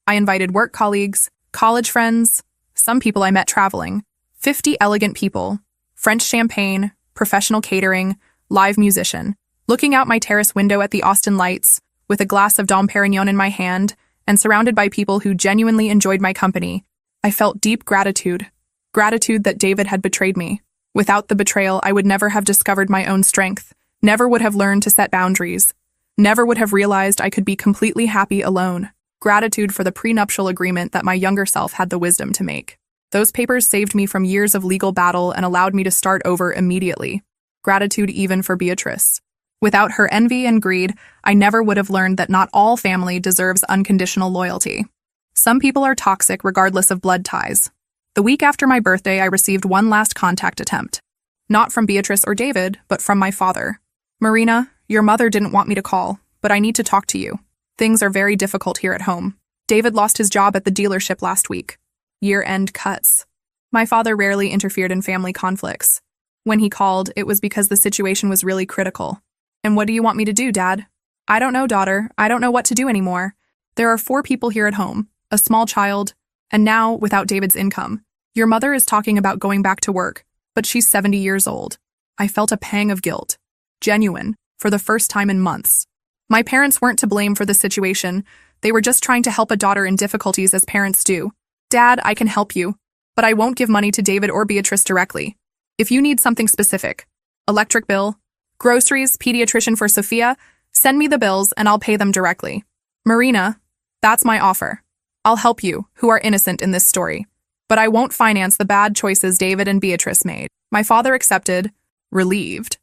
I invited work colleagues, college friends, some people I met traveling, 50 elegant people, French champagne, professional catering, live musician. Looking out my terrace window at the Austin lights, with a glass of Dom Perignon in my hand and surrounded by people who genuinely enjoyed my company, I felt deep gratitude. Gratitude that David had betrayed me. Without the betrayal, I would never have discovered my own strength, never would have learned to set boundaries, never would have realized I could be completely happy alone. Gratitude for the prenuptial agreement that my younger self had the wisdom to make. Those papers saved me from years of legal battle and allowed me to start over immediately. Gratitude even for Beatrice. Without her envy and greed, I never would have learned that not all family deserves unconditional loyalty. Some people are toxic regardless of blood ties. The week after my birthday, I received one last contact attempt. Not from Beatrice or David, but from my father. Marina, your mother didn't want me to call, but I need to talk to you. Things are very difficult here at home. David lost his job at the dealership last week. Year-end cuts. My father rarely interfered in family conflicts. When he called, it was because the situation was really critical. And what do you want me to do, Dad? I don't know, daughter. I don't know what to do anymore. There are 4 people here at home, a small child, and now, without David's income. Your mother is talking about going back to work, but she's 70 years old. I felt a pang of guilt. Genuine, for the first time in months. My parents weren't to blame for the situation. They were just trying to help a daughter in difficulties as parents do. Dad, I can help you, but I won't give money to David or Beatrice directly. If you need something specific, electric bill, groceries, pediatrician for Sophia, send me the bills and I'll pay them directly. Marina, that's my offer. I'll help you, who are innocent in this story. But I won't finance the bad choices David and Beatrice made. My father accepted, relieved.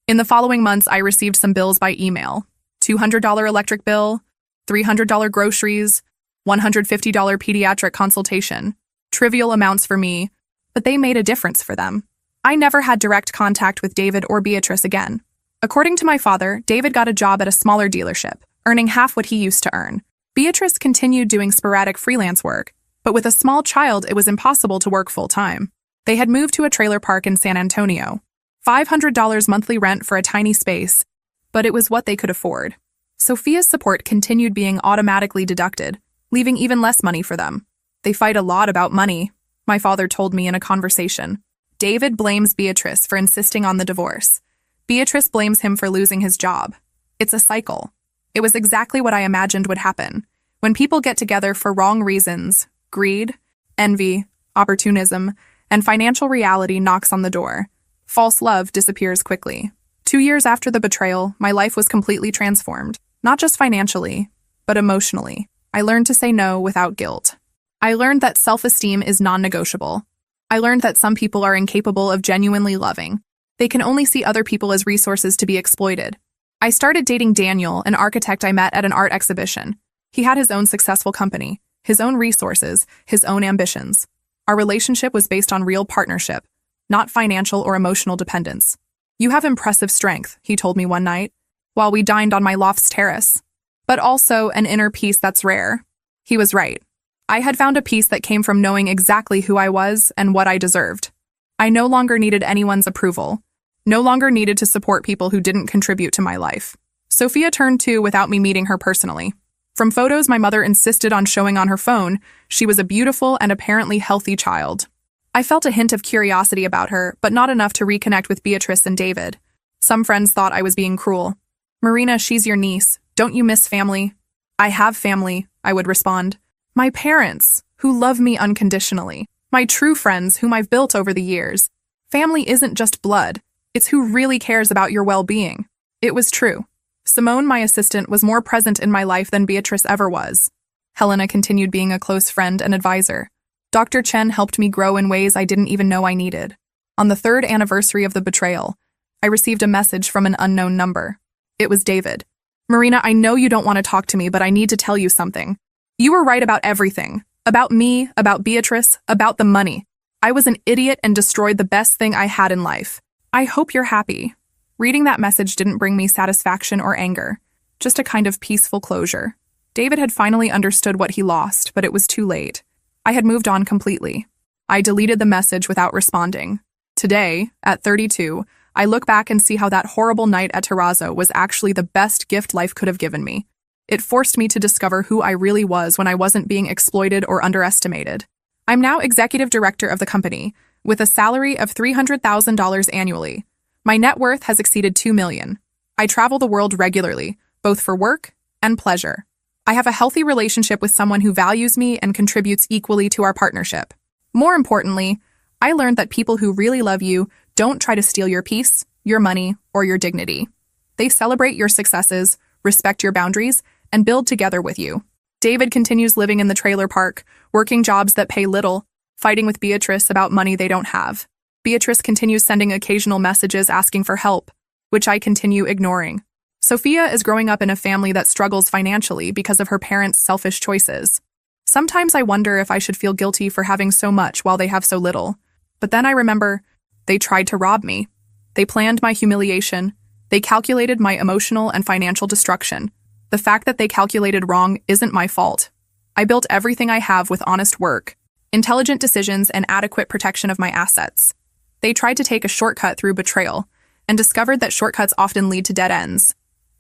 In the following months, I received some bills by email. $200 electric bill, $300 groceries, $150 pediatric consultation. Trivial amounts for me, but they made a difference for them. I never had direct contact with David or Beatrice again. According to my father, David got a job at a smaller dealership, earning half what he used to earn. Beatrice continued doing sporadic freelance work, but with a small child, it was impossible to work full-time. They had moved to a trailer park in San Antonio. $500 monthly rent for a tiny space, but it was what they could afford. Sophia's support continued being automatically deducted, leaving even less money for them. They fight a lot about money, my father told me in a conversation. David blames Beatrice for insisting on the divorce. Beatrice blames him for losing his job. It's a cycle. It was exactly what I imagined would happen. When people get together for wrong reasons, greed, envy, opportunism, and financial reality knocks on the door. False love disappears quickly. 2 years after the betrayal, my life was completely transformed. Not just financially, but emotionally. I learned to say no without guilt. I learned that self-esteem is non-negotiable. I learned that some people are incapable of genuinely loving. They can only see other people as resources to be exploited. I started dating Daniel, an architect I met at an art exhibition. He had his own successful company, his own resources, his own ambitions. Our relationship was based on real partnership, not financial or emotional dependence. You have impressive strength, he told me one night, while we dined on my loft's terrace, but also an inner peace that's rare. He was right. I had found a peace that came from knowing exactly who I was and what I deserved. I no longer needed anyone's approval, no longer needed to support people who didn't contribute to my life. Sophia turned 2 without me meeting her personally. From photos my mother insisted on showing on her phone, she was a beautiful and apparently healthy child. I felt a hint of curiosity about her, but not enough to reconnect with Beatrice and David. Some friends thought I was being cruel. Marina, she's your niece. Don't you miss family? I have family, I would respond. My parents, who love me unconditionally. My true friends, whom I've built over the years. Family isn't just blood. It's who really cares about your well-being. It was true. Simone, my assistant, was more present in my life than Beatrice ever was. Helena continued being a close friend and advisor. Dr. Chen helped me grow in ways I didn't even know I needed. On the 3rd anniversary of the betrayal, I received a message from an unknown number. It was David. Marina, I know you don't want to talk to me, but I need to tell you something. You were right about everything. About me, about Beatrice, about the money. I was an idiot and destroyed the best thing I had in life. I hope you're happy. Reading that message didn't bring me satisfaction or anger, just a kind of peaceful closure. David had finally understood what he lost, but it was too late. I had moved on completely. I deleted the message without responding. Today, at 32, I look back and see how that horrible night at Terrazzo was actually the best gift life could have given me. It forced me to discover who I really was when I wasn't being exploited or underestimated. I'm now executive director of the company, with a salary of $300,000 annually. My net worth has exceeded $2 million. I travel the world regularly, both for work and pleasure. I have a healthy relationship with someone who values me and contributes equally to our partnership. More importantly, I learned that people who really love you don't try to steal your peace, your money, or your dignity. They celebrate your successes, respect your boundaries, and build together with you. David continues living in the trailer park, working jobs that pay little, fighting with Beatrice about money they don't have. Beatrice continues sending occasional messages asking for help, which I continue ignoring. Sophia is growing up in a family that struggles financially because of her parents' selfish choices. Sometimes I wonder if I should feel guilty for having so much while they have so little. But then I remember, they tried to rob me. They planned my humiliation. They calculated my emotional and financial destruction. The fact that they calculated wrong isn't my fault. I built everything I have with honest work, intelligent decisions, and adequate protection of my assets. They tried to take a shortcut through betrayal, and discovered that shortcuts often lead to dead ends.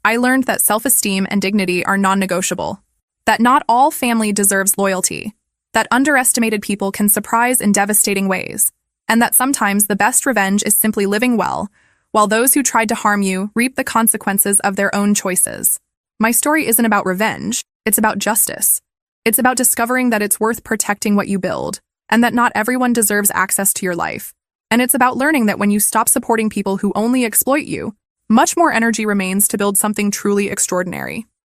I learned that self-esteem and dignity are non-negotiable, that not all family deserves loyalty, that underestimated people can surprise in devastating ways, and that sometimes the best revenge is simply living well, while those who tried to harm you reap the consequences of their own choices. My story isn't about revenge, it's about justice. It's about discovering that it's worth protecting what you build, and that not everyone deserves access to your life. And it's about learning that when you stop supporting people who only exploit you, much more energy remains to build something truly extraordinary.